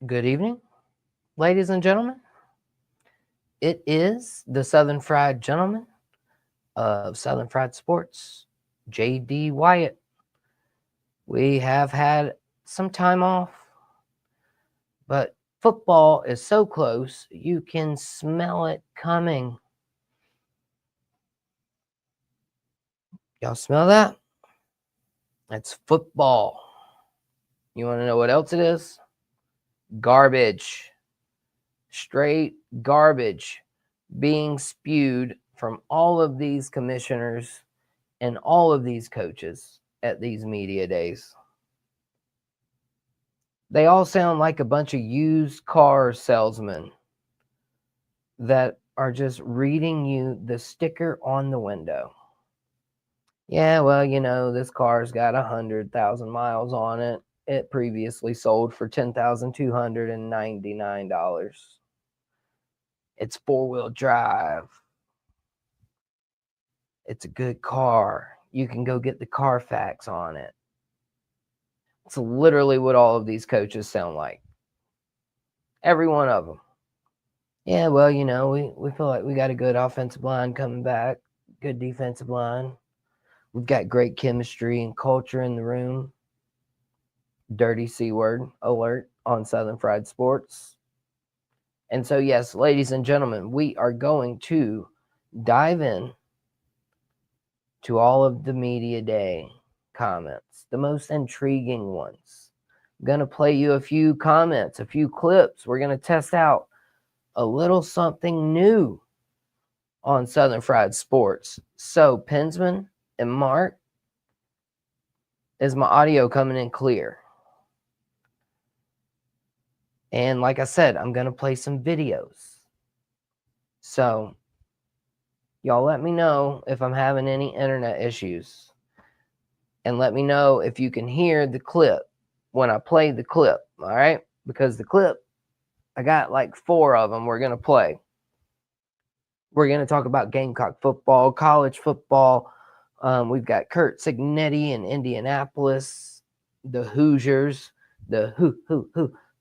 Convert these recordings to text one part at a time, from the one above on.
Good evening, ladies and gentlemen. It is the Southern Fried Gentleman of Southern Fried Sports, J.D. Wyatt. We have had some time off, but football is so close, you can smell it coming. Y'all smell that? It's football. You want to know what else it is? Garbage. Straight garbage being spewed from all of these commissioners and all of these coaches at these media days. They all sound like a bunch of used car salesmen that are just reading you the sticker on the window. Yeah, well, this car's got 100,000 miles on it. It previously sold for $10,299. It's four-wheel drive. It's a good car. You can go get the Carfax on it. It's literally what all of these coaches sound like. Every one of them. Yeah, well, we feel like we got a good offensive line coming back, good defensive line. We've got great chemistry and culture in the room. Dirty C word alert on Southern Fried Sports. And so, yes, ladies and gentlemen, we are going to dive in to all of the media day comments, the most intriguing ones. I'm going to play you a few comments, a few clips. We're going to test out a little something new on Southern Fried Sports. So, Pensman and Mark, is my audio coming in clear? And like I said, I'm going to play some videos. So, y'all let me know if I'm having any internet issues. And let me know if you can hear the clip when I play the clip, all right? Because the clip, I got like 4 of them we're going to play. We're going to talk about Gamecock football, college football. We've got Curt Cignetti in Indianapolis, the Hoosiers, the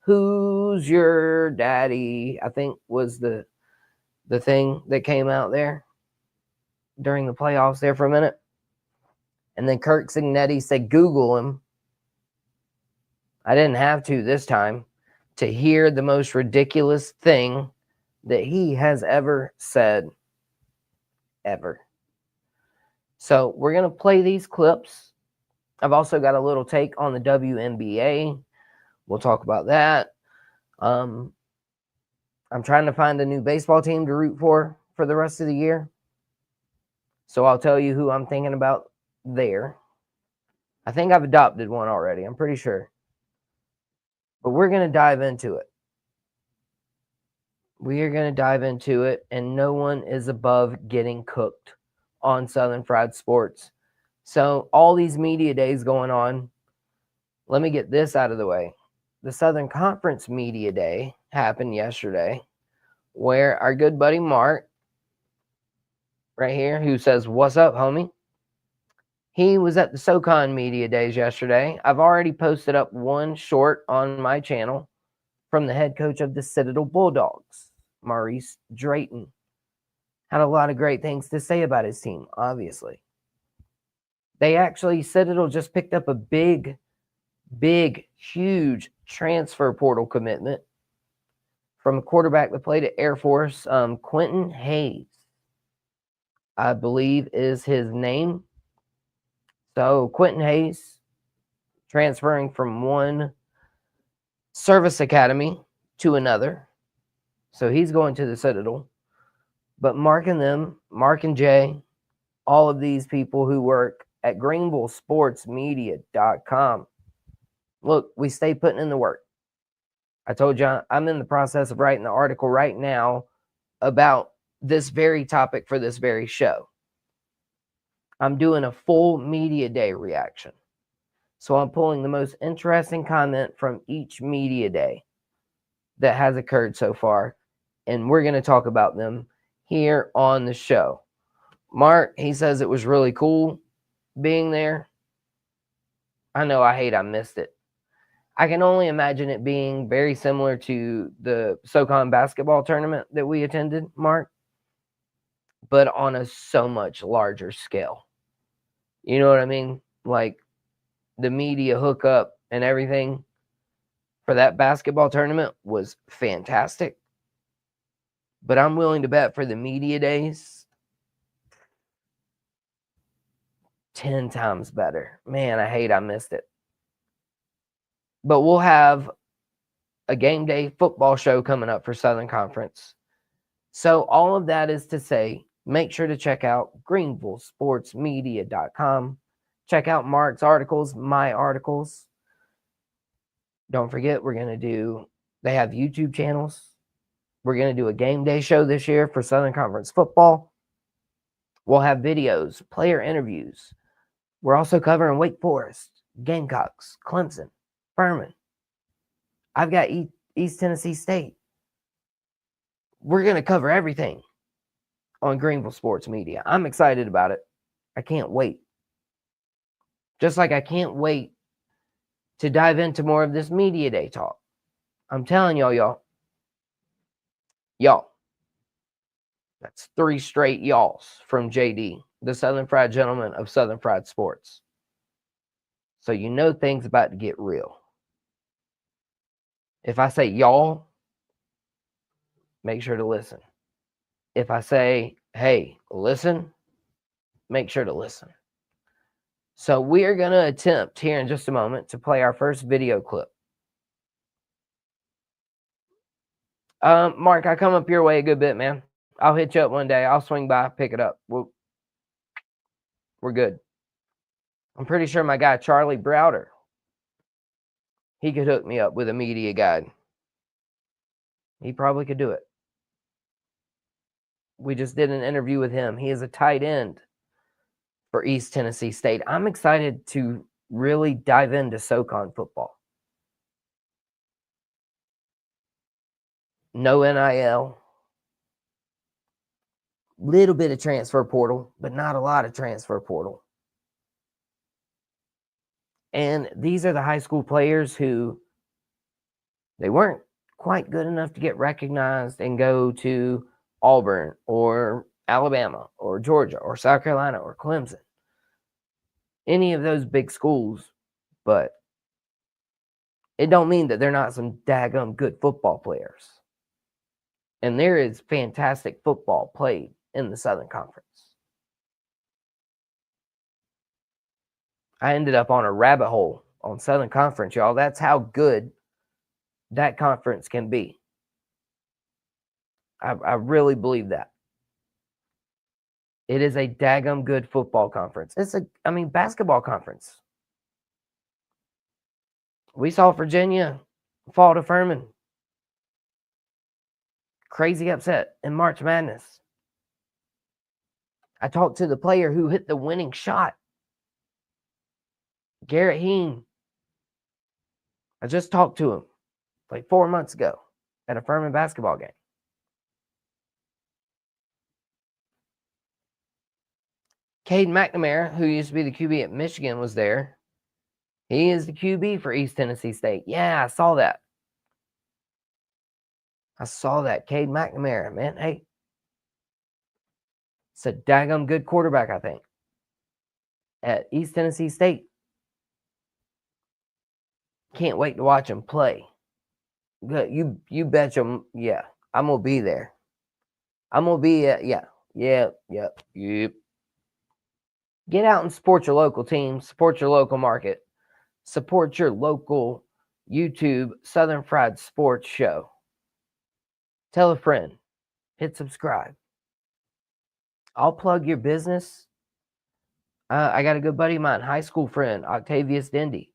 who's your daddy, I think was the thing that came out there during the playoffs there for a minute. And then Curt Cignetti said, Google him. I didn't have to this time to hear the most ridiculous thing that he has ever said, ever. So we're going to play these clips. I've also got a little take on the WNBA. We'll talk about that. I'm trying to find a new baseball team to root for the rest of the year. So I'll tell you who I'm thinking about there. I think I've adopted one already. I'm pretty sure. But we're going to dive into it. We are going to dive into it, and no one is above getting cooked on Southern Fried Sports. So all these media days going on, let me get this out of the way. The Southern Conference Media Day happened yesterday, where our good buddy Mark, right here, who says, what's up, homie? He was at the SoCon Media Days yesterday. I've already posted up one short on my channel from the head coach of the Citadel Bulldogs, Maurice Drayton. Had a lot of great things to say about his team, obviously. Citadel just picked up a big, huge transfer portal commitment from a quarterback that played at Air Force, Quentin Hayes, I believe is his name. So Quentin Hayes transferring from one service academy to another. So he's going to the Citadel. But Mark and Jay, all of these people who work at greenvillesportsmedia.com, look, we stay putting in the work. I told you I'm in the process of writing the article right now about this very topic for this very show. I'm doing a full media day reaction. So I'm pulling the most interesting comment from each media day that has occurred so far, and we're going to talk about them here on the show. Mark, he says it was really cool being there. I know I missed it. I can only imagine it being very similar to the SoCon basketball tournament that we attended, Mark, but on a so much larger scale. You know what I mean? Like the media hookup and everything for that basketball tournament was fantastic. But I'm willing to bet for the media days, 10 times better. Man, I missed it. But we'll have a game day football show coming up for Southern Conference. So all of that is to say, make sure to check out greenvillesportsmedia.com. Check out Mark's articles, my articles. Don't forget, they have YouTube channels. We're going to do a game day show this year for Southern Conference football. We'll have videos, player interviews. We're also covering Wake Forest, Gamecocks, Clemson, Furman. I've got East Tennessee State. We're going to cover everything on Greenville Sports Media. I'm excited about it. I can't wait. Just like I can't wait to dive into more of this media day talk. I'm telling y'all. That's 3 straight y'alls from JD, the Southern Fried Gentleman of Southern Fried Sports. So you know things about to get real. If I say y'all, make sure to listen. If I say, hey, listen, make sure to listen. So we are going to attempt here in just a moment to play our first video clip. Mark, I come up your way a good bit, man. I'll hit you up one day. I'll swing by, pick it up. We're good. I'm pretty sure my guy, Charlie Browder, he could hook me up with a media guide. He probably could do it. We just did an interview with him. He is a tight end for East Tennessee State. I'm excited to really dive into SoCon football. No NIL. Little bit of transfer portal, but not a lot of transfer portal. And these are the high school players who they weren't quite good enough to get recognized and go to Auburn or Alabama or Georgia or South Carolina or Clemson. Any of those big schools, but it don't mean that they're not some daggum good football players. And there is fantastic football played in the Southern Conference. I ended up on a rabbit hole on Southern Conference, y'all. That's how good that conference can be. I really believe that. It is a daggum good football conference. Basketball conference. We saw Virginia fall to Furman. Crazy upset in March Madness. I talked to the player who hit the winning shot, Garrett Heen. I just talked to him like 4 months ago at a Furman basketball game. Cade McNamara, who used to be the QB at Michigan, was there. He is the QB for East Tennessee State. Yeah, I saw that. Cade McNamara, man. Hey, it's a daggum good quarterback, I think, at East Tennessee State. Can't wait to watch him play. You bet you, yeah, I'm going to be there. I'm going to be, yep. Get out and support your local team, support your local market, support your local YouTube Southern Fried Sports show. Tell a friend, hit subscribe. I'll plug your business. I got a good buddy of mine, high school friend, Octavius Dendy.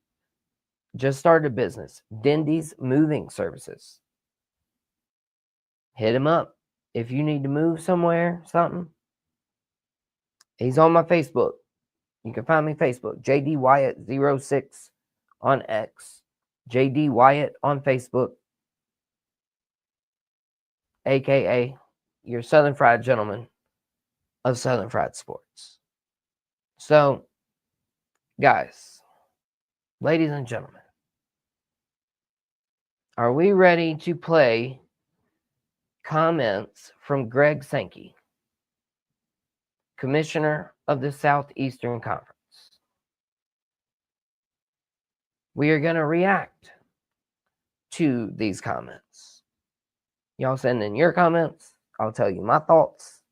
Just started a business, Dendy's Moving Services. Hit him up if you need to move somewhere, something. He's on my Facebook. You can find me Facebook, JD Wyatt 06 on X, JD Wyatt on Facebook, aka your Southern Fried Gentleman of Southern Fried Sports. So, guys, ladies and gentlemen, Are we ready to play comments from Greg Sankey, Commissioner of the Southeastern Conference? We are going to react to these comments. Y'all send in your comments. I'll tell you my thoughts.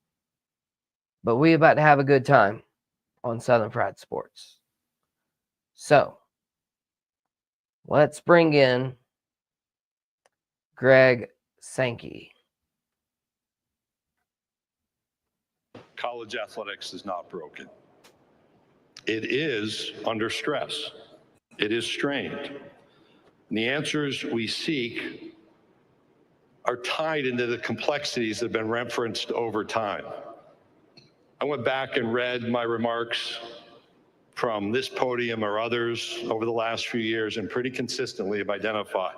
But we about to have a good time on Southern Fried Sports. So, let's bring in Greg Sankey. College athletics is not broken. It is under stress. It is strained. And the answers we seek are tied into the complexities that have been referenced over time. I went back and read my remarks from this podium or others over the last few years and pretty consistently have identified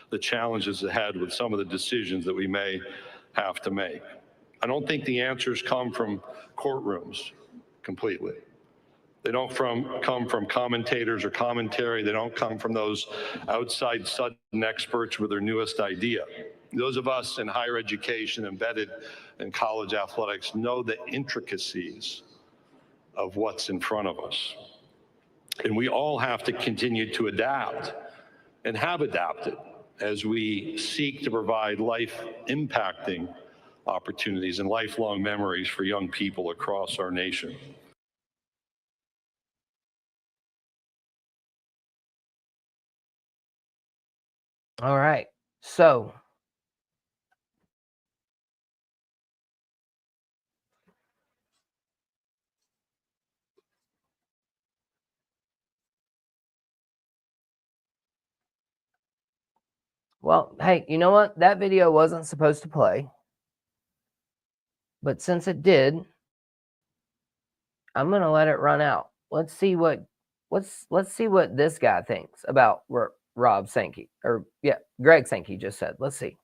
the challenges ahead with some of the decisions that we may have to make. I don't think the answers come from courtrooms completely. They don't come from commentators or commentary. They don't come from those outside sudden experts with their newest idea. Those of us in higher education, embedded in college athletics, know the intricacies of what's in front of us. And we all have to continue to adapt and have adapted as we seek to provide life-impacting opportunities and lifelong memories for young people across our nation. All right. So, well, hey, you know what? That video wasn't supposed to play. But since it did, I'm going to let it run out. Let's see what this guy thinks about Rob Sankey, or Greg Sankey just said. Let's see.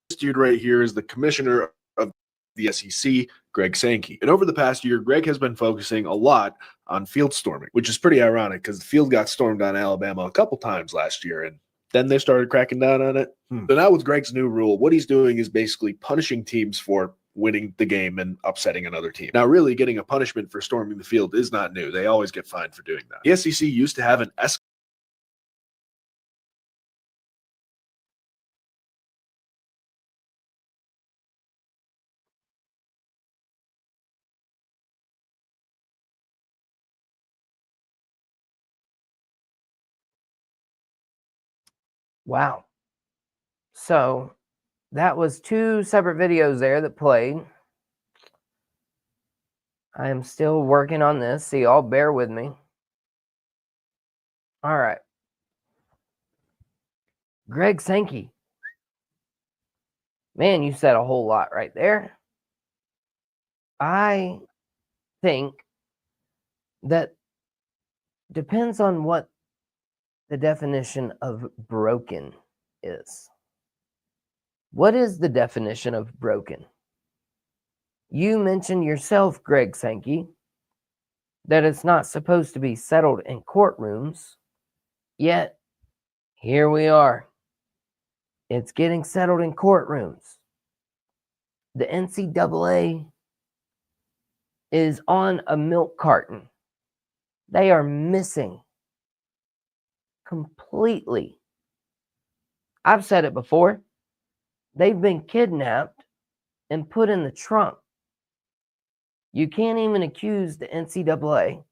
This dude right here is the commissioner of the SEC, Greg Sankey. And over the past year, Greg has been focusing a lot on field storming, which is pretty ironic because the field got stormed on Alabama a couple times last year, and then they started cracking down on it. So now with Greg's new rule, what he's doing is basically punishing teams for winning the game and upsetting another team. Now, really, getting a punishment for storming the field is not new. They always get fined for doing that. The SEC used to have an Wow. So that was two separate videos there that played. I am still working on this, so y'all bear with me. All right. Greg Sankey. Man, you said a whole lot right there. I think that depends on what the definition of broken is. What is the definition of broken? You mentioned yourself, Greg Sankey, that it's not supposed to be settled in courtrooms, yet here we are. It's getting settled in courtrooms. The NCAA is on a milk carton. They are missing completely. I've said it before. They've been kidnapped and put in the trunk. You can't even accuse the NCAA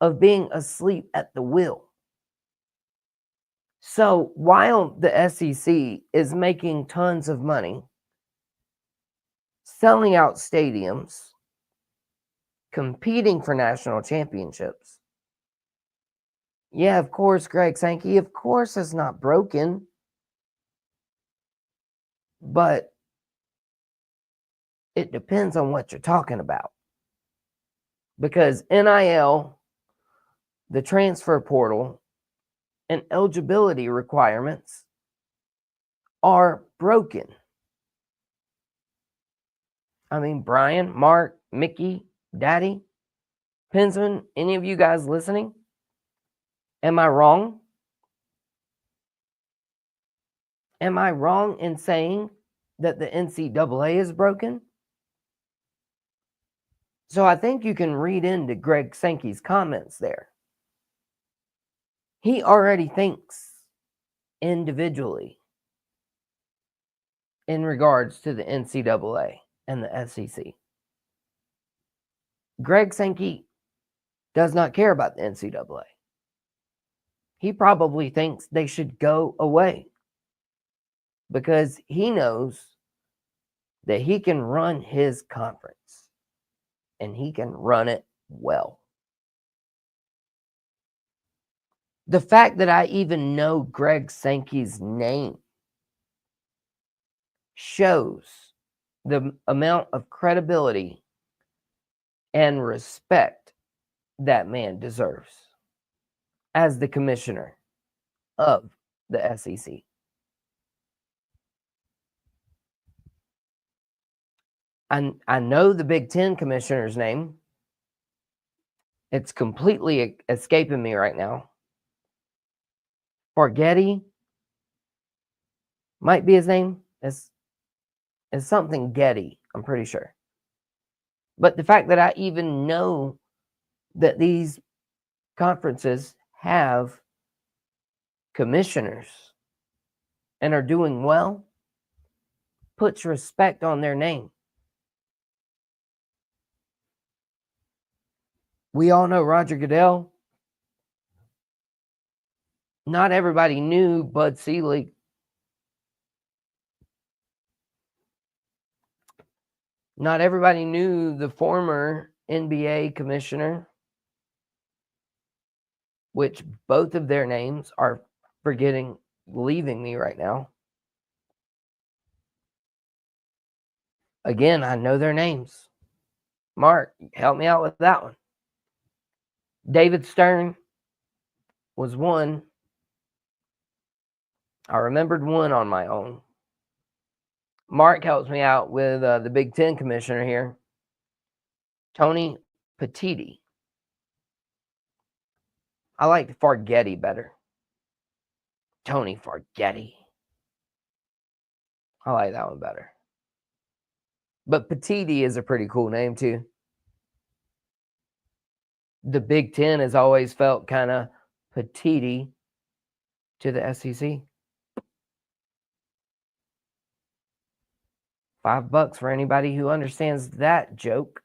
of being asleep at the wheel. So while the SEC is making tons of money, selling out stadiums, competing for national championships, yeah, of course, Greg Sankey, of course it's not broken. But it depends on what you're talking about. Because NIL, the transfer portal, and eligibility requirements are broken. I mean, Brian, Mark, Mickey, Daddy, Pensman, any of you guys listening, Am I wrong? Am I wrong in saying that the NCAA is broken? So I think you can read into Greg Sankey's comments there. He already thinks individually in regards to the NCAA and the SEC. Greg Sankey does not care about the NCAA. He probably thinks they should go away because he knows that he can run his conference and he can run it well. The fact that I even know Greg Sankey's name shows the amount of credibility and respect that man deserves as the commissioner of the SEC. I know the Big Ten commissioner's name. It's completely escaping me right now. Fargetti might be his name. It's something Getty, I'm pretty sure. But the fact that I even know that these conferences have commissioners and are doing well puts respect on their name. We all know Roger Goodell. Not everybody knew Bud Selig. Not everybody knew the former NBA commissioner, which both of their names are leaving me right now. Again, I know their names. Mark, help me out with that one. David Stern was one. I remembered one on my own. Mark helps me out with the Big Ten commissioner here, Tony Petitti. I like Fargetti better. Tony Fargetti. I like that one better. But Petitti is a pretty cool name too. The Big Ten has always felt kind of petite to the SEC. $5 for anybody who understands that joke.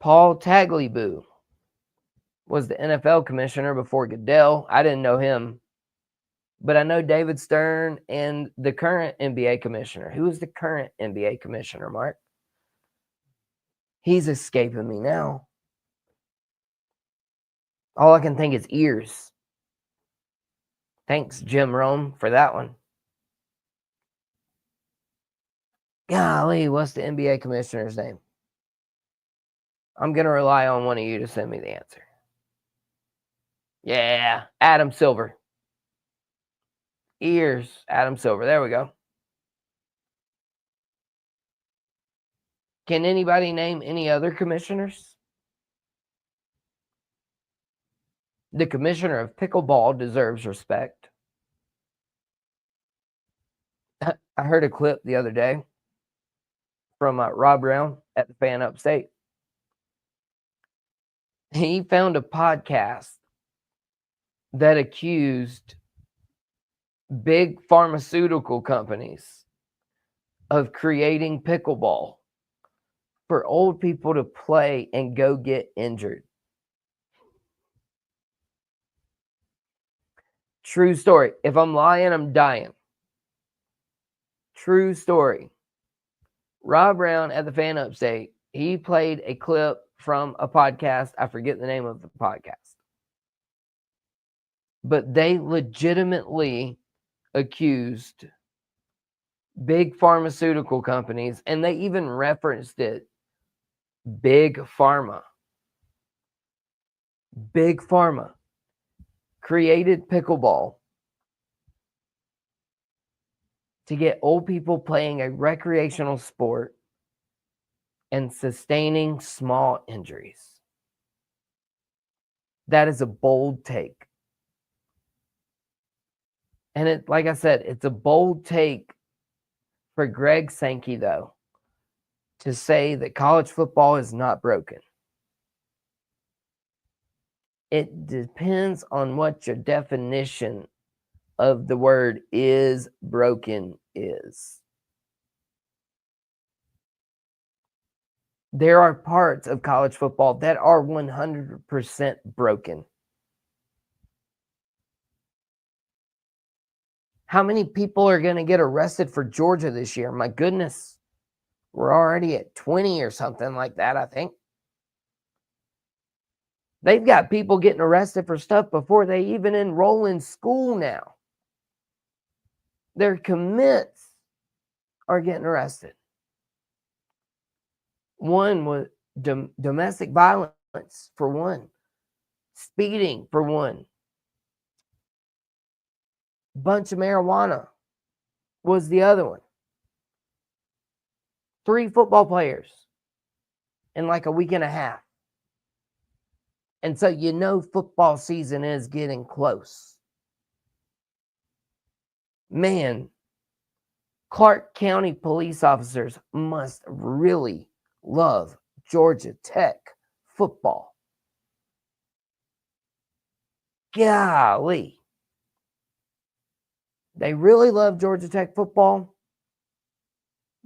Paul Tagliabue was the NFL commissioner before Goodell. I didn't know him, but I know David Stern and the current NBA commissioner. Who is the current NBA commissioner, Mark? He's escaping me now. All I can think is ears. Thanks, Jim Rome, for that one. Golly, what's the NBA commissioner's name? I'm going to rely on one of you to send me the answer. Yeah, Adam Silver. Ears, Adam Silver. There we go. Can anybody name any other commissioners? The commissioner of pickleball deserves respect. I heard a clip the other day from Rob Brown at the Fan Upstate. He found a podcast that accused big pharmaceutical companies of creating pickleball for old people to play and go get injured. True story. If I'm lying, I'm dying. True story. Rob Brown at the Fan Upstate, he played a clip from a podcast. I forget the name of the podcast. But they legitimately accused big pharmaceutical companies, and they even referenced it. Big Pharma. Big Pharma created pickleball to get old people playing a recreational sport and sustaining small injuries. That is a bold take. And it, like I said, it's a bold take for Greg Sankey, though, to say that college football is not broken. It depends on what your definition of the word is broken is. There are parts of college football that are 100% broken. How many people are going to get arrested for Georgia this year? My goodness. We're already at 20 or something like that, I think. They've got people getting arrested for stuff before they even enroll in school now. Their commits are getting arrested. One was domestic violence for one. Speeding for one. Bunch of marijuana was the other one. 3 football players in like a week and a half. And so you know football season is getting close. Man, Clark County police officers must really love Georgia Tech football. Golly. They really love Georgia Tech football.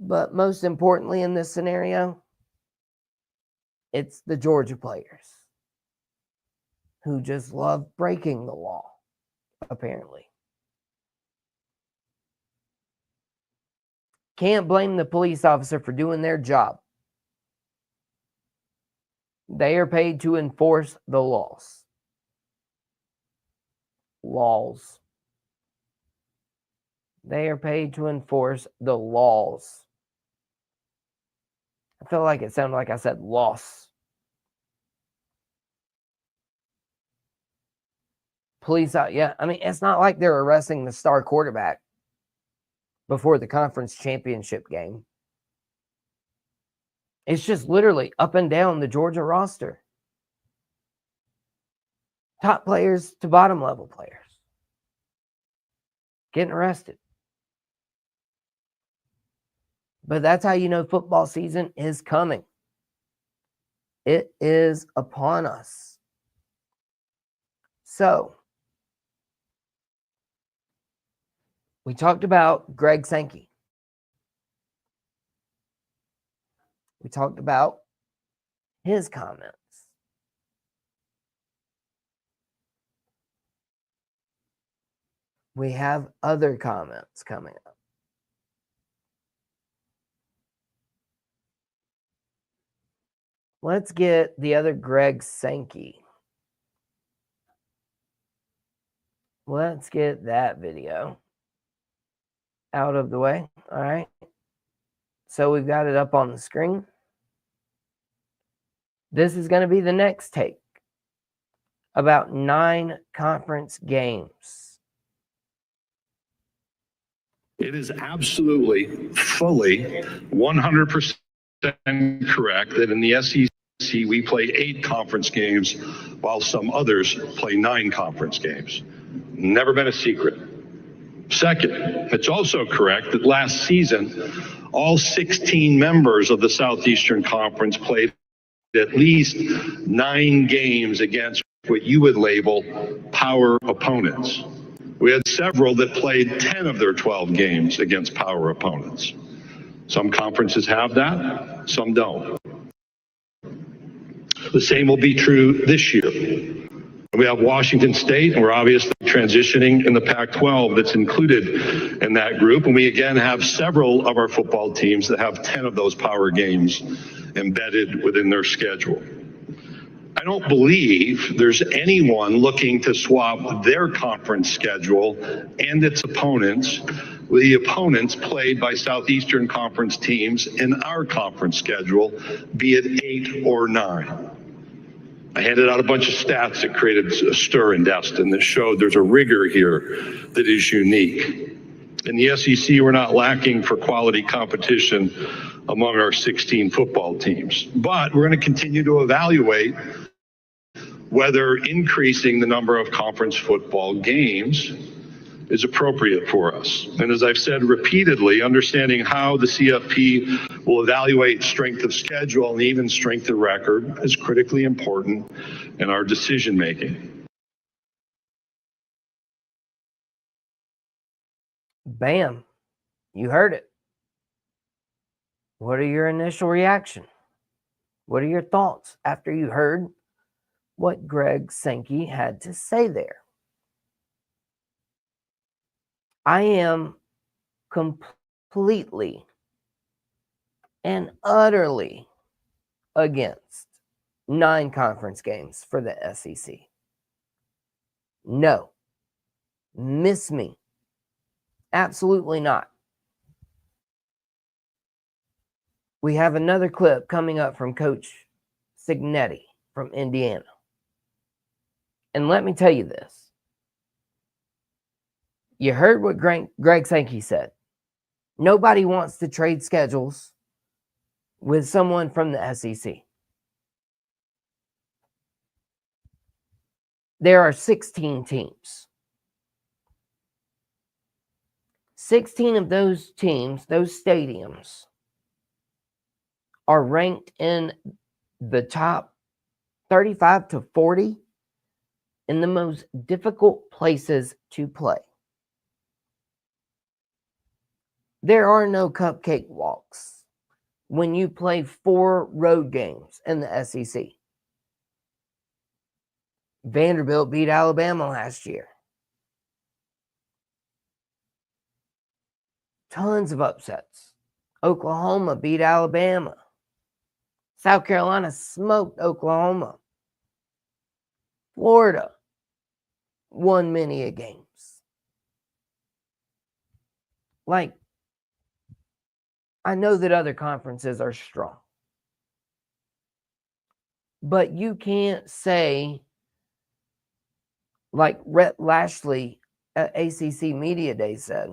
But most importantly in this scenario, it's the Georgia players who just love breaking the law, apparently. Can't blame the police officer for doing their job. They are paid to enforce the laws. Laws. They are paid to enforce the laws. I feel like it sounded like I said loss. Police out, yeah. I mean, it's not like they're arresting the star quarterback before the conference championship game. It's just literally up and down the Georgia roster. Top players to bottom level players getting arrested. But that's how you know football season is coming. It is upon us. So, we talked about Greg Sankey. We talked about his comments. We have other comments coming up. Let's get the other Greg Sankey. Let's get that video out of the way. All right. So we've got it up on the screen. This is going to be the next take about 9 conference games. It is absolutely, fully, 100% correct that in the SEC we play 8 conference games while some others play 9 conference games. Never been a secret. Second, it's also correct that last season, all 16 members of the Southeastern Conference played at least 9 games against what you would label power opponents. We had several that played 10 of their 12 games against power opponents. Some conferences have that, some don't. The same will be true this year. We have Washington State, and we're obviously transitioning in the Pac-12 that's included in that group. And we again have several of our football teams that have 10 of those power games embedded within their schedule. I don't believe there's anyone looking to swap their conference schedule and its opponents with the opponents played by Southeastern Conference teams in our conference schedule, be it 8 or 9. I handed out a bunch of stats that created a stir in Destin that showed there's a rigor here that is unique. In the SEC, we're not lacking for quality competition among our 16 football teams, but we're going to continue to evaluate whether increasing the number of conference football games is appropriate for us. And as I've said repeatedly, understanding how the CFP will evaluate strength of schedule and even strength of record is critically important in our decision making. Bam. You heard it. What are your initial reaction? What are your thoughts after you heard what Greg Sankey had to say there? I am completely and utterly against 9 conference games for the SEC. No. Miss me. Absolutely not. We have another clip coming up from Coach Signetti from Indiana. And let me tell you this. You heard what Greg Sankey said. Nobody wants to trade schedules with someone from the SEC. There are 16 teams. 16 of those teams, those stadiums, are ranked in the top 35 to 40 in the most difficult places to play. There are no cupcake walks when you play 4 road games in the SEC. Vanderbilt beat Alabama last year. Tons of upsets. Oklahoma beat Alabama. South Carolina smoked Oklahoma. Florida won many a games. Like, I know that other conferences are strong. But you can't say, like Rhett Lashley at ACC Media Day said,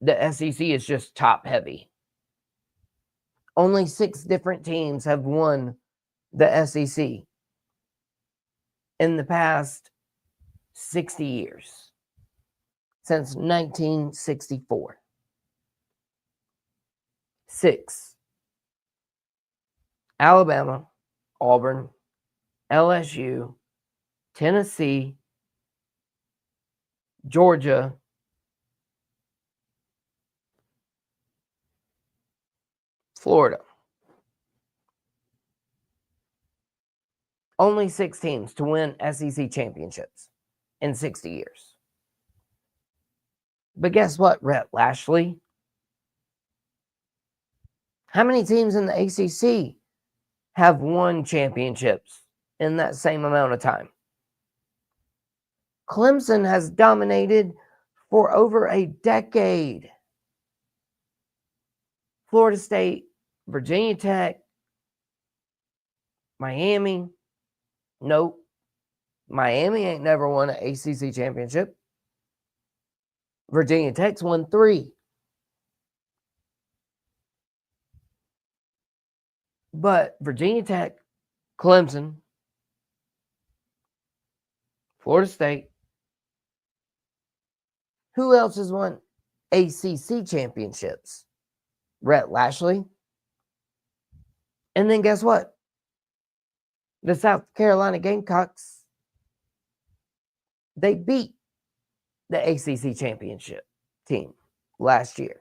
the SEC is just top heavy. Only 6 different teams have won the SEC in the past 60 years, since 1964. 6. Alabama, Auburn, LSU, Tennessee, Georgia, Florida. Only 6 teams to win SEC championships in 60 years. But guess what, Rhett Lashley? How many teams in the ACC have won championships in that same amount of time? Clemson has dominated for over a decade. Florida State, Virginia Tech, Miami. Nope. Miami ain't never won an ACC championship. Virginia Tech's won 3. But Virginia Tech, Clemson, Florida State. Who else has won ACC championships? Rhett Lashley. And then guess what? The South Carolina Gamecocks, they beat the ACC championship team last year.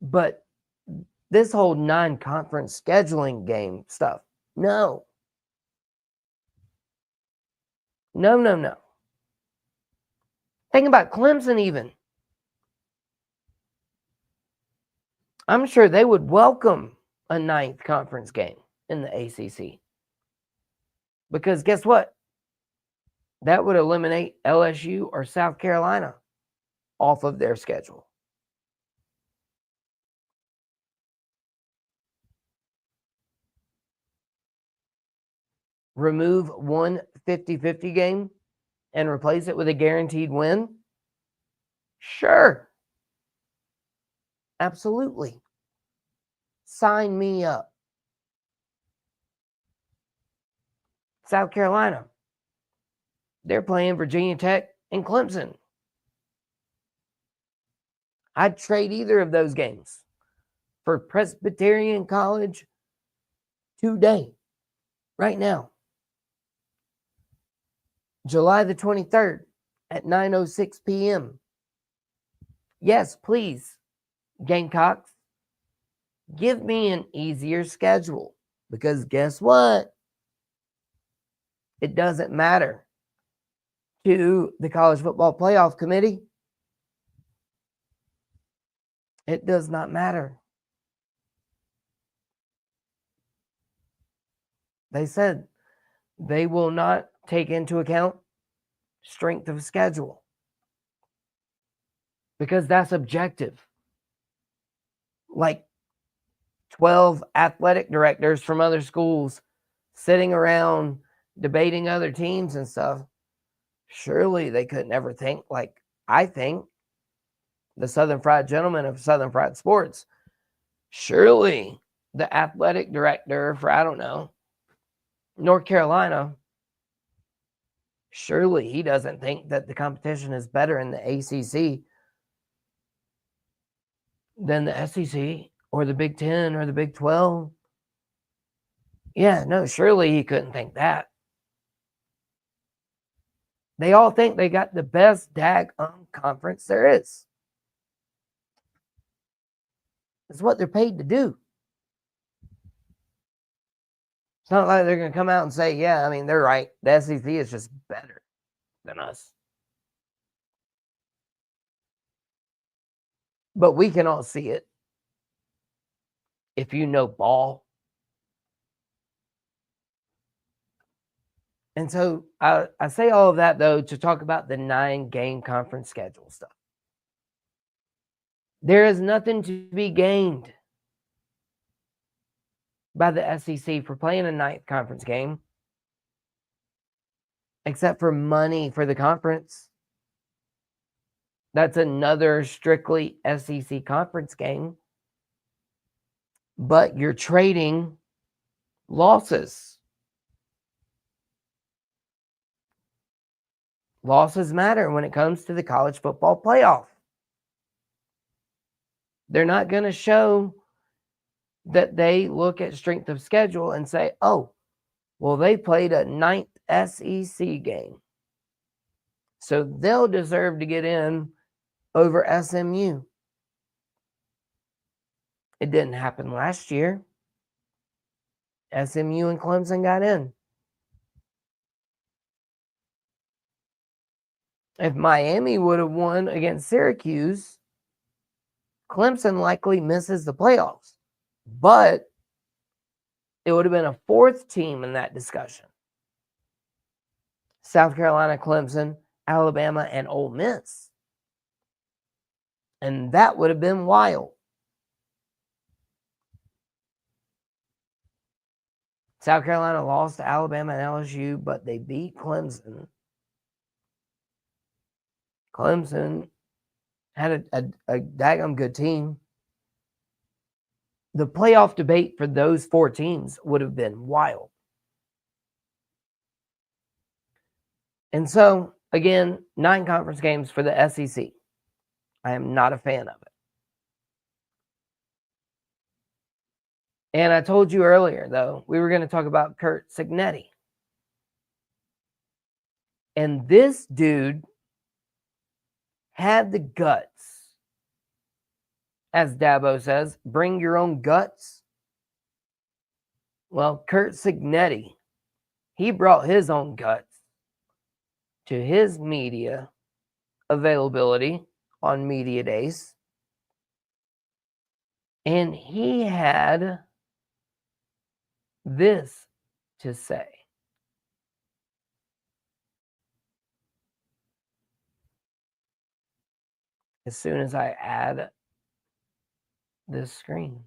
But this whole 9-conference scheduling game stuff, no. No. Think about Clemson even. I'm sure they would welcome a 9th conference game in the ACC. Because guess what? That would eliminate LSU or South Carolina off of their schedule. Remove one 50-50 game and replace it with a guaranteed win? Sure. Absolutely. Sign me up. South Carolina. They're playing Virginia Tech and Clemson. I'd trade either of those games for Presbyterian College today, right now. July the 23rd at 9:06 p.m. Yes, please, Gamecocks, give me an easier schedule, because guess what? It doesn't matter to the College Football Playoff Committee. It does not matter. They said they will not take into account strength of schedule, because that's objective. Like 12 athletic directors from other schools sitting around debating other teams and stuff. Surely they could never think like I think, the Southern Fried Gentleman of Southern Fried Sports. Surely the athletic director for, I don't know, North Carolina, surely he doesn't think that the competition is better in the ACC than the SEC or the Big 10 or the Big 12. Yeah, no, surely he couldn't think that. They all think they got the best conference there is. It's what they're paid to do. It's not like they're going to come out and say, yeah, I mean, they're right. The SEC is just better than us. But we can all see it. If you know ball. And so I say all of that, though, to talk about the 9-game conference schedule stuff. There is nothing to be gained by the SEC for playing a 9th conference game, except for money for the conference. That's another strictly SEC conference game. But you're trading losses. Losses matter when it comes to the college football playoff. They're not going to show that they look at strength of schedule and say, oh, well, they played a 9th SEC game, so they'll deserve to get in over SMU. It didn't happen last year. SMU and Clemson got in. If Miami would have won against Syracuse, Clemson likely misses the playoffs. But it would have been a 4th team in that discussion. South Carolina, Clemson, Alabama, and Ole Miss. And that would have been wild. South Carolina lost to Alabama and LSU, but they beat Clemson. Clemson had a daggum good team. The playoff debate for those 4 teams would have been wild. And so, again, 9 conference games for the SEC. I am not a fan of it. And I told you earlier, though, we were going to talk about Curt Cignetti. And this dude had the guts, as Dabo says, bring your own guts. Well, Curt Cignetti, he brought his own guts to his media availability on media days. And he had this to say. As soon as I add this screen.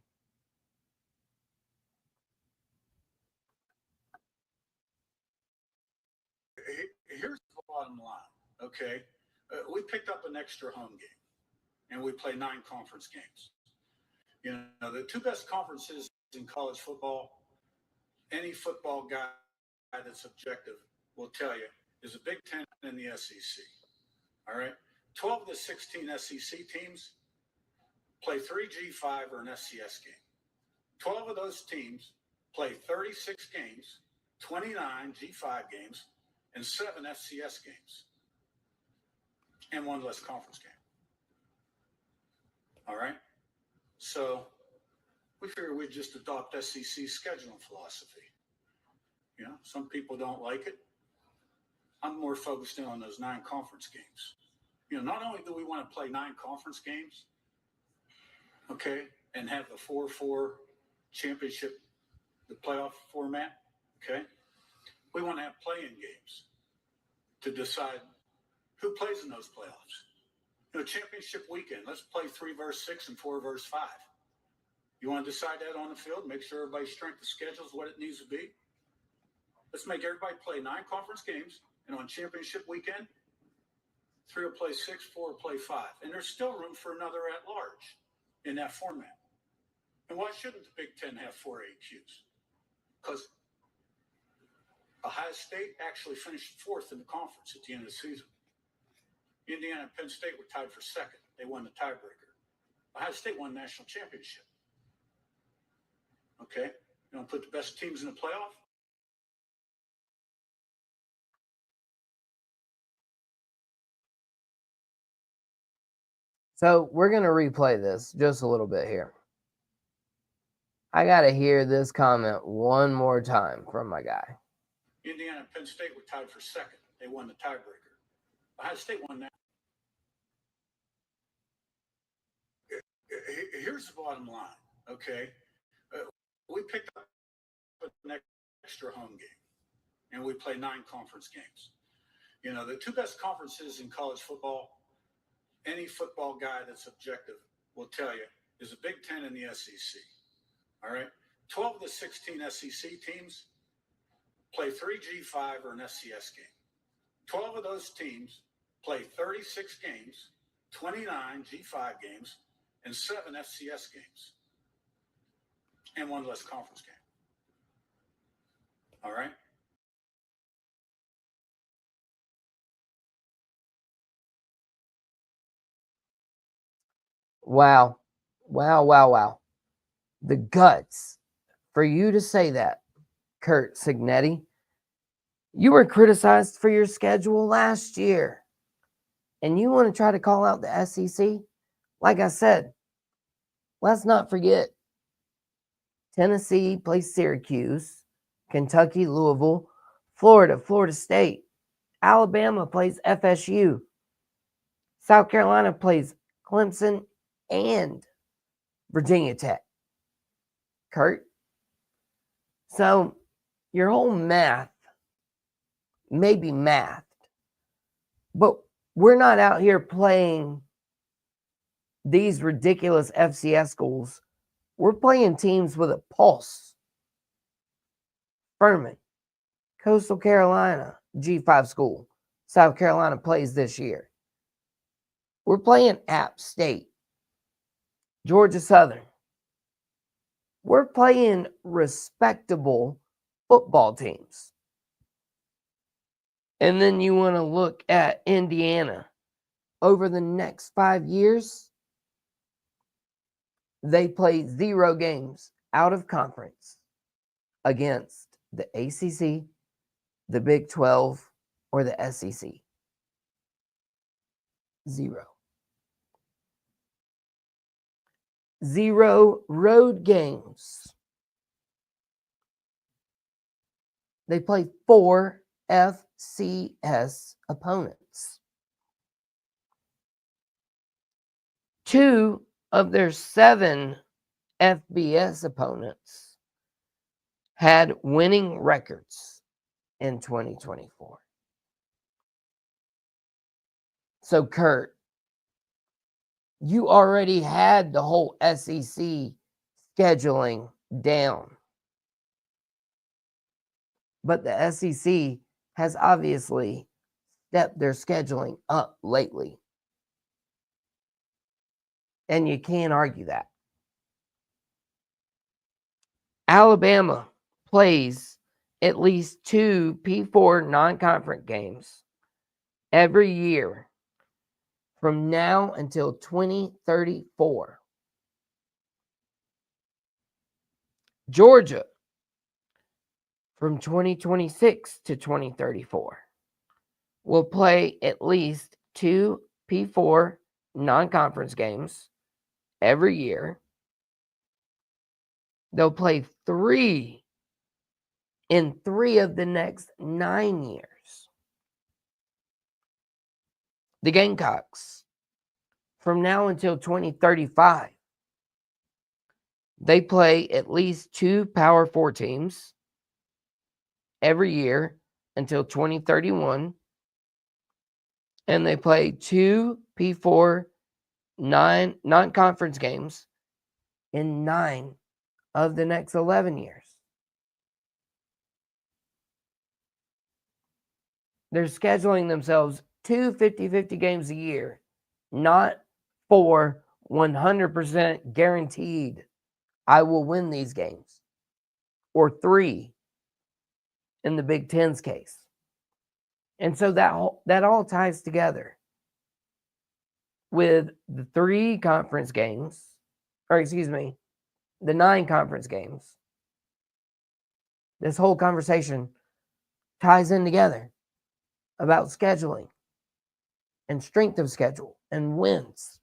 Here's the bottom line. okay, we picked up an extra home game, and we play 9 conference games. You know, the 2 best conferences in college football, any football guy that's objective will tell you, is the Big Ten and the SEC. All right? 12 of the 16 SEC teams play 3 G5 or an FCS game. 12 of those teams play 36 games, 29 G5 games, and 7 FCS games, and 1 less conference game. All right? So we figure we'd just adopt SEC scheduling philosophy. You know, some people don't like it. I'm more focused in on those 9 conference games. You know, not only do we want to play 9 conference games, okay, and have the 4-4 championship, the playoff format, okay, we want to have play-in games to decide who plays in those playoffs. You know, championship weekend, let's play 3 versus 6 and 4 versus 5. You want to decide that on the field, make sure everybody's strength of schedule is what it needs to be. Let's make everybody play 9 conference games, and on championship weekend, 3 will play 6, 4 will play 5. And there's still room for another at-large in that format. And why shouldn't the Big Ten have 4 AQs? Because Ohio State actually finished 4th in the conference at the end of the season. Indiana and Penn State were tied for 2nd. They won the tiebreaker. Ohio State won the national championship. Okay? You want to put the best teams in the playoff? So we're going to replay this just a little bit here. I got to hear this comment one more time from my guy. Indiana and Penn State were tied for 2nd. They won the tiebreaker. Ohio State won that. Here's the bottom line, okay? We picked up an extra home game, and we play 9 conference games. You know, the 2 best conferences in college football, any football guy that's objective will tell you, is the Big Ten and the SEC. All right? 12 of the 16 SEC teams play 3 G5 or an FCS game. 12 of those teams play 36 games, 29 G5 games, and 7 FCS games, and 1 less conference game. All right? Wow. Wow, wow, wow. The guts for you to say that, Kurt Signetti. You were criticized for your schedule last year, and you want to try to call out the SEC? Like I said, let's not forget Tennessee plays Syracuse, Kentucky, Louisville, Florida, Florida State, Alabama plays FSU, South Carolina plays Clemson and Virginia Tech. Kurt? So your whole math may be mathed, but we're not out here playing these ridiculous FCS schools. We're playing teams with a pulse. Furman, Coastal Carolina, G5 school. South Carolina plays this year. We're playing App State, Georgia Southern. We're playing respectable football teams. And then you want to look at Indiana. Over the next 5 years, they play 0 games out of conference against the ACC, the Big 12, or the SEC. 0. 0 road games. They play 4 FCS opponents. 2 of their 7 FBS opponents had winning records in 2024. So, Kurt, you already had the whole SEC scheduling down. But the SEC has obviously stepped their scheduling up lately. And you can't argue that. Alabama plays at least 2 P4 non-conference games every year from now until 2034. Georgia from 2026 to 2034 will play at least 2 P4 non-conference games every year. They'll play 3 in 3 of the next 9 years. The Gamecocks, from now until 2035, they play at least 2 Power 4 teams every year until 2031. And they play 2 P4 non-conference games in 9 of the next 11 years. They're scheduling themselves 2 50-50 games a year, not 4 100% guaranteed I will win these games, or 3 in the Big Ten's case. And so that all ties together with the 3 conference games, or excuse me, the 9 conference games. This whole conversation ties in together about scheduling and strength of schedule and wins.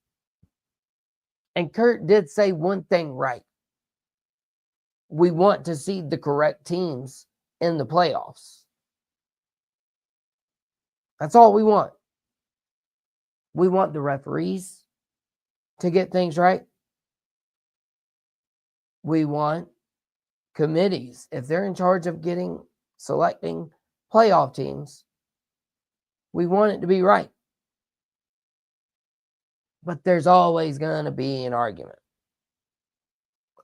And Kurt did say one thing right. We want to see the correct teams in the playoffs. That's all we want. We want the referees to get things right. We want committees, if they're in charge of selecting playoff teams, we want it to be right. But there's always going to be an argument.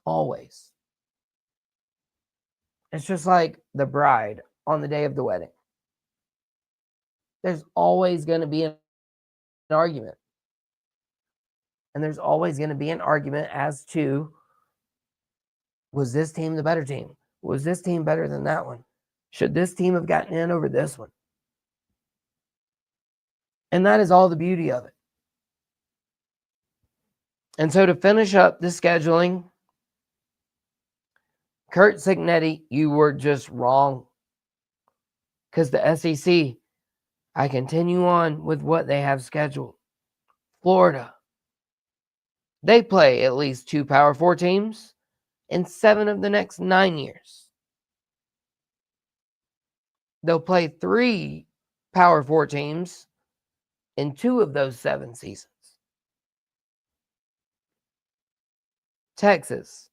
Always. It's just like the bride on the day of the wedding. There's always going to be an argument. And there's always going to be an argument as to, was this team the better team? Was this team better than that one? Should this team have gotten in over this one? And that is all the beauty of it. And so to finish up the scheduling, Kurt Signetti, you were just wrong. Because the SEC, I continue on with what they have scheduled. Florida, they play at least 2 Power 4 teams in 7 of the next 9 years. They'll play 3 Power 4 teams in 2 of those 7 seasons. Texas,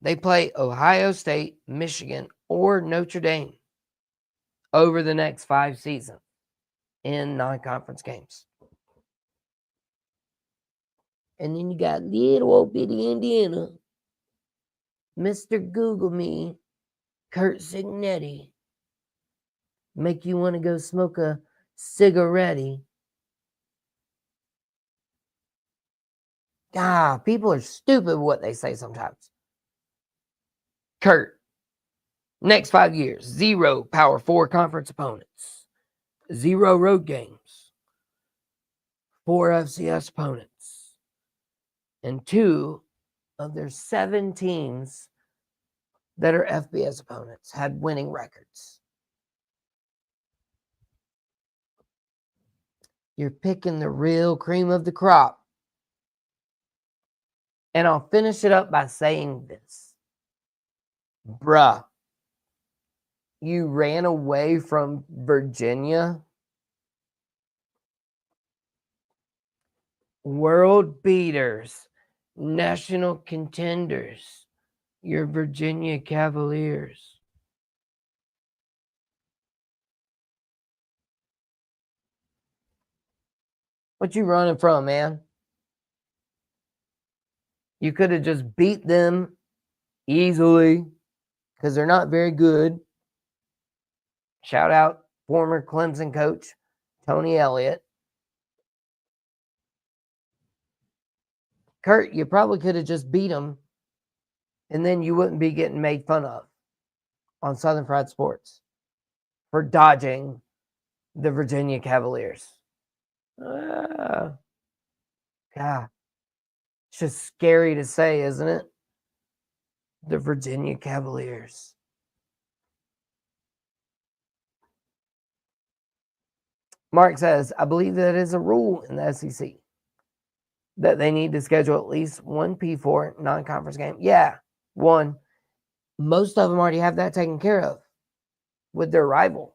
they play Ohio State, Michigan, or Notre Dame over the next 5 seasons in non-conference games. And then you got little old bitty Indiana, Mr. Google Me, Kurt Signetti, make you want to go smoke a cigarette. People are stupid what they say sometimes. Kurt, next 5 years, 0 Power 4 conference opponents, 0 road games, 4 FCS opponents, and 2 of their 7 teams that are FBS opponents had winning records. You're picking the real cream of the crop. And I'll finish it up by saying this. Bruh, you ran away from Virginia. World beaters, national contenders, your Virginia Cavaliers. What you running from, man? You could have just beat them easily because they're not very good. Shout out former Clemson coach Tony Elliott. Kurt, you probably could have just beat him, and then you wouldn't be getting made fun of on Southern Fried Sports for dodging the Virginia Cavaliers. God, it's just scary to say, isn't it? The Virginia Cavaliers. Mark says, I believe that is a rule in the SEC that they need to schedule at least one P4 non-conference game. Yeah, one. Most of them already have that taken care of with their rival.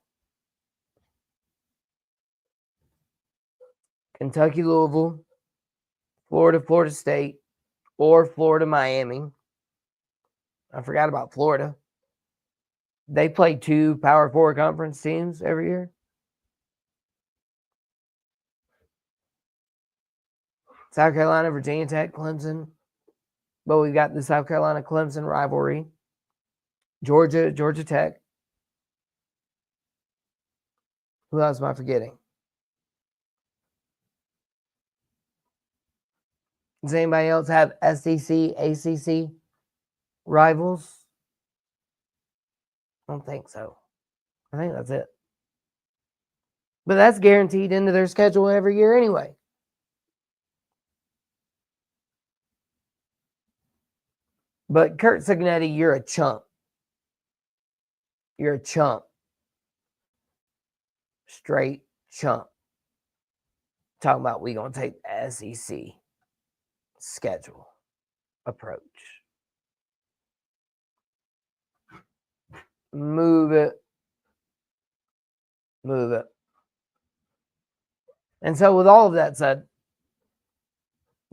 Kentucky, Louisville, Florida, Florida State, or Florida, Miami. I forgot about Florida. They play 2 Power 4 conference teams every year. South Carolina, Virginia Tech, Clemson. But we've got the South Carolina-Clemson rivalry. Georgia, Georgia Tech. Who else am I forgetting? Does anybody else have SEC, ACC rivals? I don't think so. I think that's it. But that's guaranteed into their schedule every year anyway. But Kurt Signetti, you're a chump. You're a chump. Straight chump. Talking about we going to take the SEC schedule approach. Move it. Move it. And so with all of that said,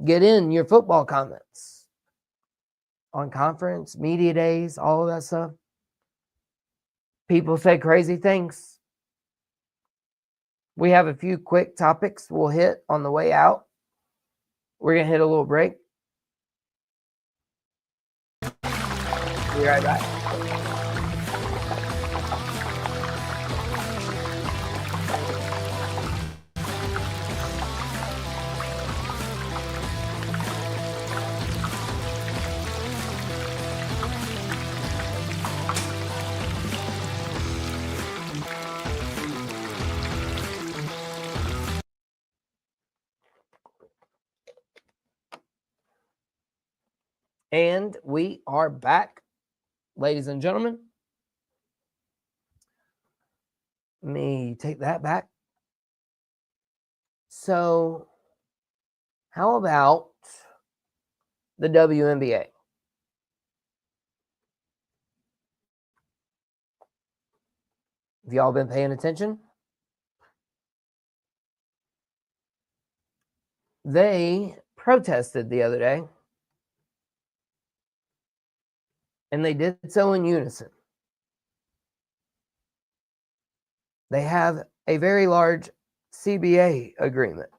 get in your football comments on conference, media days, all of that stuff. People say crazy things. We have a few quick topics we'll hit on the way out. We're going to hit a little break. Be right back. And we are back, ladies and gentlemen. Let me take that back. So, how about the WNBA? Have y'all been paying attention? They protested the other day, and they did so in unison. They have a very large CBA agreement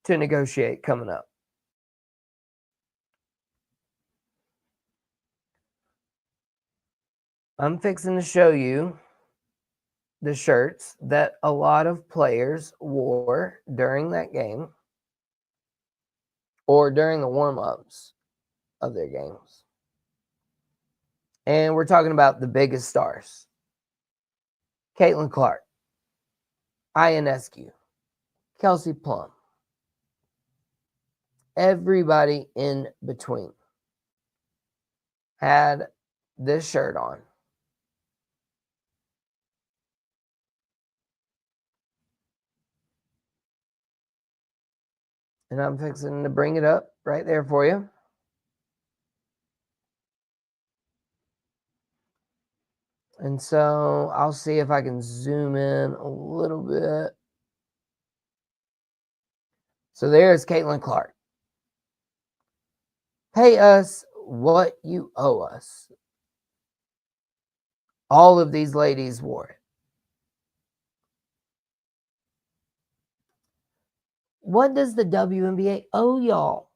to negotiate coming up. I'm fixing to show you the shirts that a lot of players wore during that game or during the warm-ups of their games. And we're talking about the biggest stars. Caitlin Clark, Ionescu, Kelsey Plum, everybody in between had this shirt on. And I'm fixing to bring it up right there for you. And so I'll see if I can zoom in a little bit. So there's Caitlin Clark. Pay us what you owe us. All of these ladies wore it. What does the WNBA owe y'all?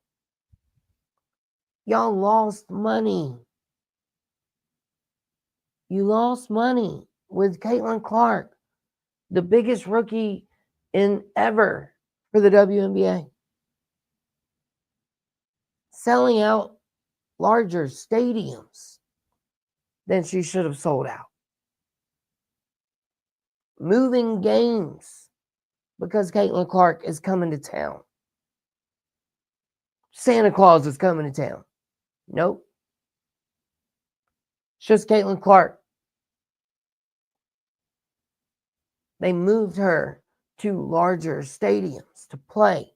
Y'all lost money. You lost money with Caitlin Clark The biggest rookie in ever for the WNBA. Selling out larger stadiums than she should have sold out. Moving games because Caitlin Clark is coming to town. Santa Claus is coming to town. Nope. It's just Caitlin Clark. They moved her to larger stadiums to play.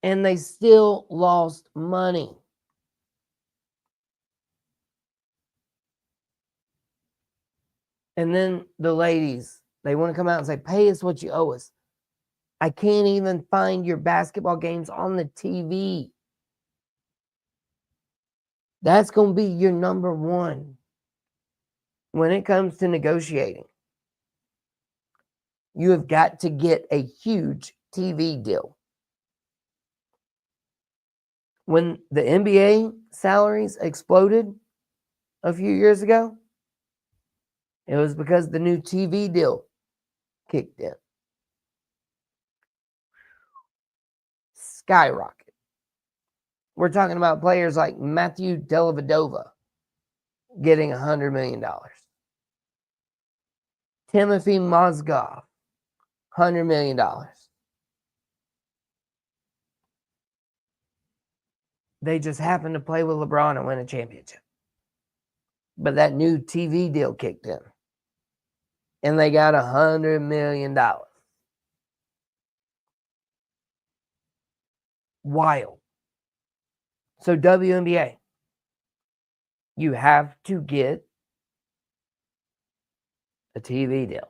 And they still lost money. And then the ladies, they want to come out and say, pay us what you owe us. I can't even find your basketball games on the TV. That's going to be your number one when it comes to negotiating. You have got to get a huge TV deal. When the NBA salaries exploded a few years ago, it was because the new TV deal kicked in. Skyrocket. We're talking about players like Matthew Dellavedova getting $100 million. Timothy Mozgov, $100 million. They just happened to play with LeBron and win a championship. But that new TV deal kicked in. And they got $100 million. Wild. So WNBA, you have to get a TV deal.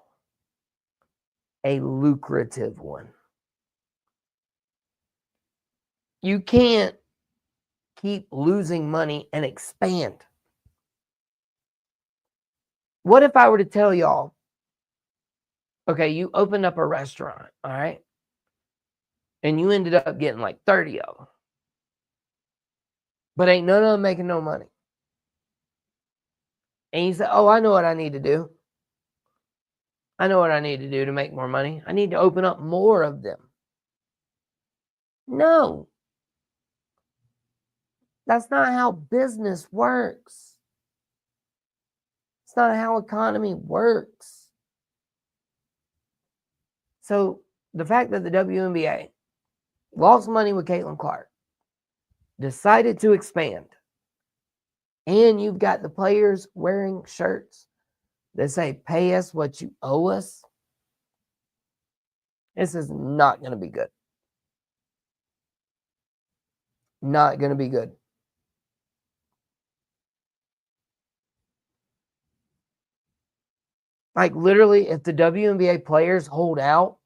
A lucrative one. You can't keep losing money and expand. What if I were to tell y'all, okay, you opened up a restaurant, all right? And you ended up getting like 30 of them. But ain't none of them making no money. And you say, oh, I know what I need to do. I know what I need to do to make more money. I need to open up more of them. No. That's not how business works. It's not how economy works. So the fact that the WNBA lost money with Caitlin Clark, decided to expand, and you've got the players wearing shirts that say, pay us what you owe us, this is not going to be good. Not going to be good. Like literally, if the WNBA players hold out,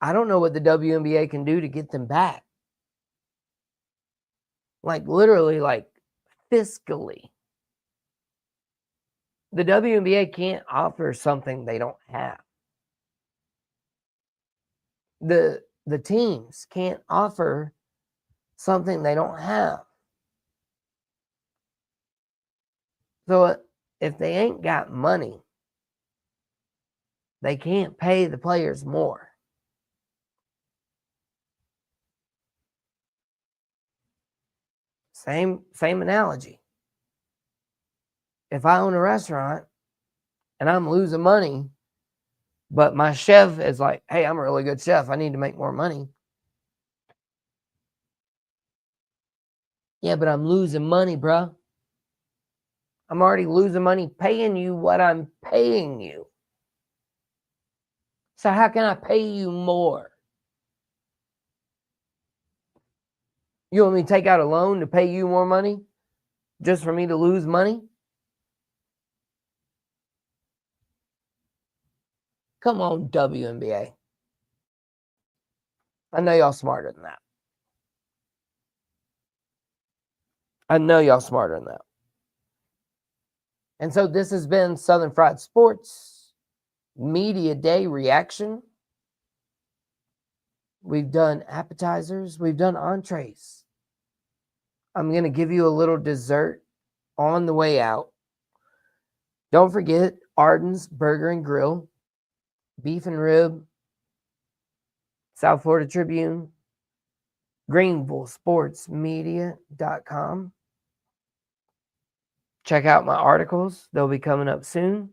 I don't know what the WNBA can do to get them back. Like literally, like fiscally. The WNBA can't offer something they don't have. The teams can't offer something they don't have. So if they ain't got money, they can't pay the players more. Same analogy. If I own a restaurant and I'm losing money, but my chef is like, hey, I'm a really good chef, I need to make more money. Yeah, but I'm losing money, bro. I'm already losing money paying you what I'm paying you. So how can I pay you more? You want me to take out a loan to pay you more money just for me to lose money? Come on, WNBA. I know y'all smarter than that. I know y'all smarter than that. And so this has been Southern Fried Sports Media Day reaction. We've done appetizers. We've done entrees. I'm going to give you a little dessert on the way out. Don't forget Arden's Burger and Grill, beef and rib, South Florida Tribune, GreenvilleSportsMedia.com. Check out my articles. They'll be coming up soon.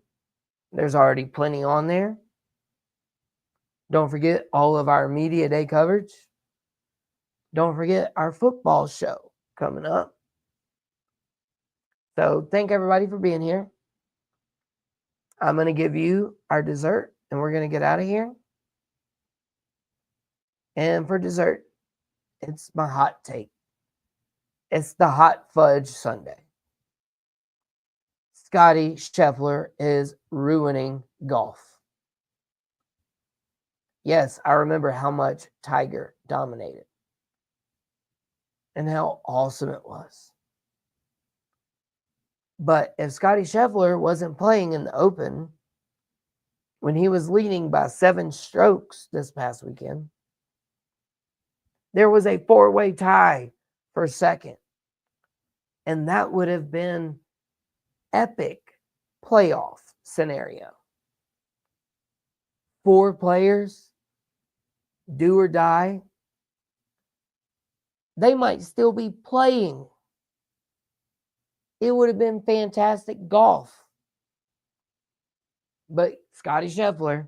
There's already plenty on there. Don't forget all of our media day coverage. Don't forget our football show coming up. So thank everybody for being here. I'm going to give you our dessert and we're going to get out of here. And for dessert, it's my hot take. It's the hot fudge sundae. Scotty Scheffler is ruining golf. Yes, I remember how much Tiger dominated and how awesome it was. But if Scotty Scheffler wasn't playing in the Open when he was leading by 7 strokes this past weekend, there was a 4-way tie for second. And that would have been epic playoff scenario. 4 players, do or die. They might still be playing. It would have been fantastic golf. But Scotty Scheffler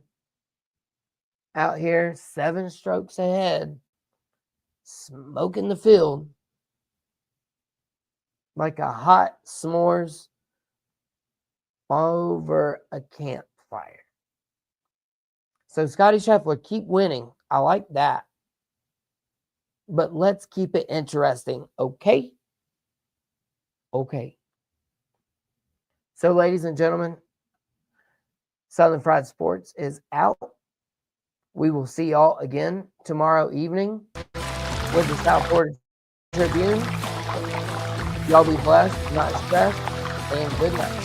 out here 7 strokes ahead, smoking the field like a hot s'mores over a campfire. So Scotty Scheffler, keep winning. I like that. But let's keep it interesting, okay? Okay. So, ladies and gentlemen, Southern Fried Sports is out. We will see y'all again tomorrow evening with the South Florida Tribune. Y'all be blessed, not stressed, and good night.